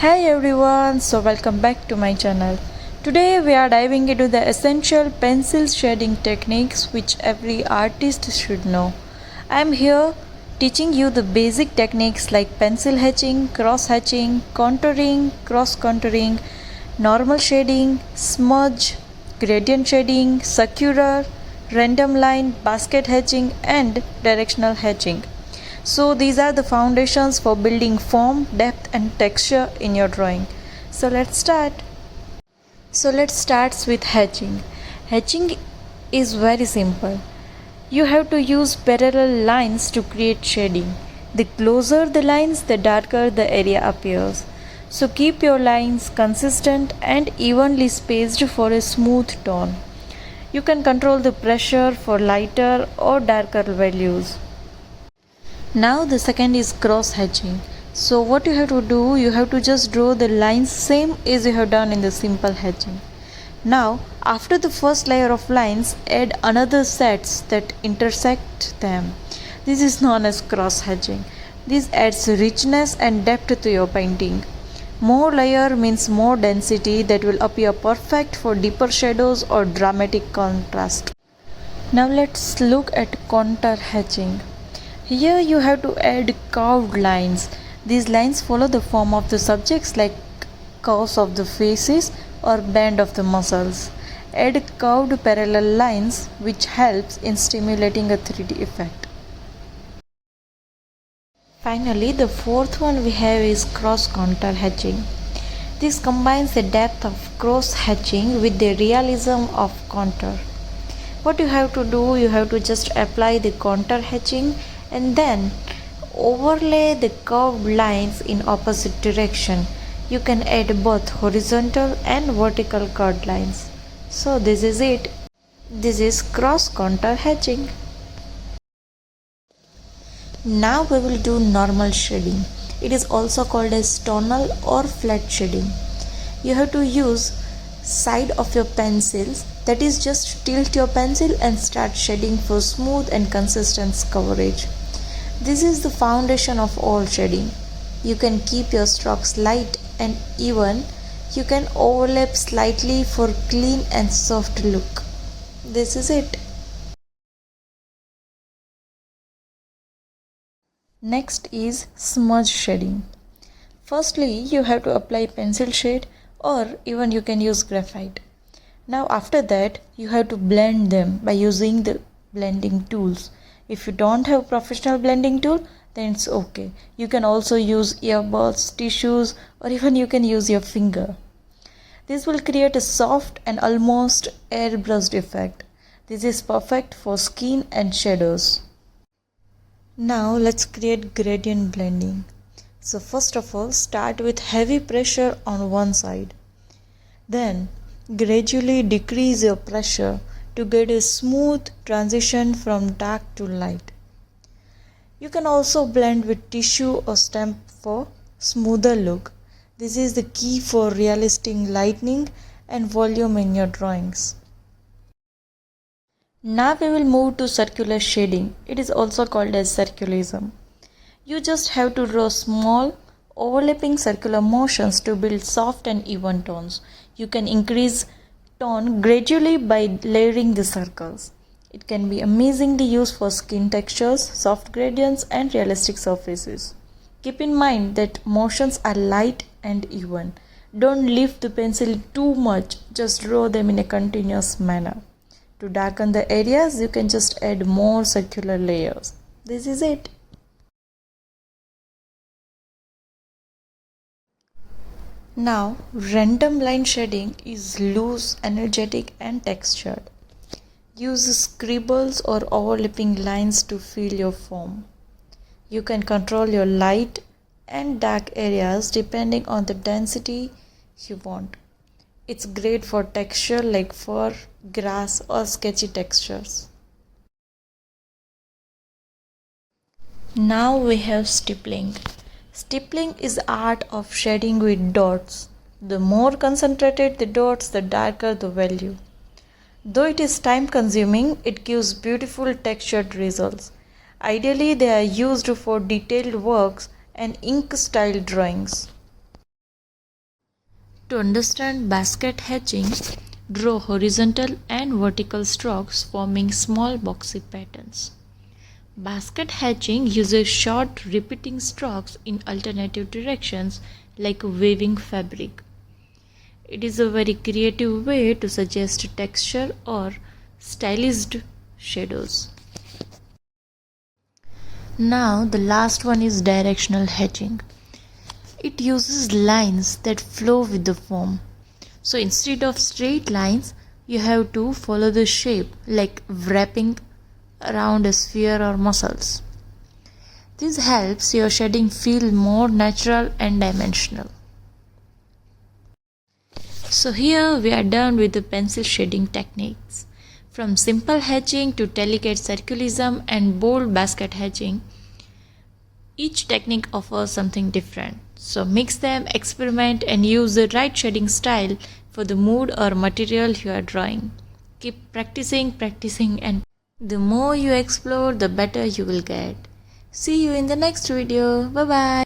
Hey everyone, so welcome back to my channel. Today we are diving into the essential pencil shading techniques which every artist should know. I am here teaching you the basic techniques like pencil hatching, cross hatching, contouring, cross contouring, normal shading, smudge, gradient shading, succurar, random line, basket hatching and directional hatching. So these are the foundations for building form, depth and texture in your drawing. So let's start. Let's start with hatching. Hatching is very simple. You have to use parallel lines to create shading. The closer the lines, the darker the area appears. So keep your lines consistent and evenly spaced for a smooth tone. You can control the pressure for lighter or darker values. Now the second is cross hatching. So what you have to do, you have to just draw the lines same as you have done in the simple hatching. Now after the first layer of lines, add another sets that intersect them. This is known as cross hatching. This adds richness and depth to your painting. More layer means more density that will appear perfect for deeper shadows or dramatic contrast. Now let's look at contour hatching. Here you have to add curved lines. These lines follow the form of the subjects like curves of the faces or bend of the muscles. Add curved parallel lines which helps in stimulating a 3D effect. Finally, the fourth one we have is cross contour hatching. This combines the depth of cross hatching with the realism of contour. What you have to do, you have to just apply the contour hatching and then overlay the curved lines in opposite direction. You can add both horizontal and vertical curved lines. So this is it. This is cross contour hatching. Now we will do normal shading. It is also called as tonal or flat shading. You have to use side of your pencils, that is just tilt your pencil and start shading for smooth and consistent coverage. This is the foundation of all shading. You can keep your strokes light and even. You can overlap slightly for clean and soft look. This is it. Next is smudge shading. Firstly, you have to apply pencil shade or even you can use graphite. Now after that, you have to blend them by using the blending tools. If you don't have professional blending tool, then it's okay. You can also use earbuds, tissues, or even you can use your finger. This will create a soft and almost airbrushed effect. This is perfect for skin and shadows. Now let's create gradient blending. So first of all, start with heavy pressure on one side. Then gradually decrease your pressure to get a smooth transition from dark to light. You can also blend with tissue or stamp for smoother look. This is the key for realistic lighting and volume in your drawings. Now we will move to circular shading. It is also called as circulism. You just have to draw small overlapping circular motions to build soft and even tones. You can increase tone gradually by layering the circles. It can be amazingly used for skin textures, soft gradients and realistic surfaces. Keep in mind that motions are light and even. Don't lift the pencil too much, just draw them in a continuous manner. To darken the areas, you can just add more circular layers. This is it. Now, random line shading is loose, energetic and textured. Use scribbles or overlapping lines to fill your form. You can control your light and dark areas depending on the density you want. It's great for texture like fur, grass or sketchy textures. Now we have stippling. Stippling is the art of shading with dots. The more concentrated the dots, the darker the value. Though it is time consuming, it gives beautiful textured results. Ideally, they are used for detailed works and ink style drawings. To understand basket hatching, draw horizontal and vertical strokes forming small boxy patterns. Basket hatching uses short repeating strokes in alternative directions like weaving fabric. It is a very creative way to suggest texture or stylized shadows. Now the last one is directional hatching. It uses lines that flow with the foam. So instead of straight lines, you have to follow the shape like wrapping around a sphere or muscles. This helps your shading feel more natural and dimensional. So here we are done with the pencil shading techniques. From simple hatching to delicate circulism and bold basket hatching, each technique offers something different. So mix them, experiment and use the right shading style for the mood or material you are drawing. Keep practicing and the more you explore, the better you will get. See you in the next video. Bye bye.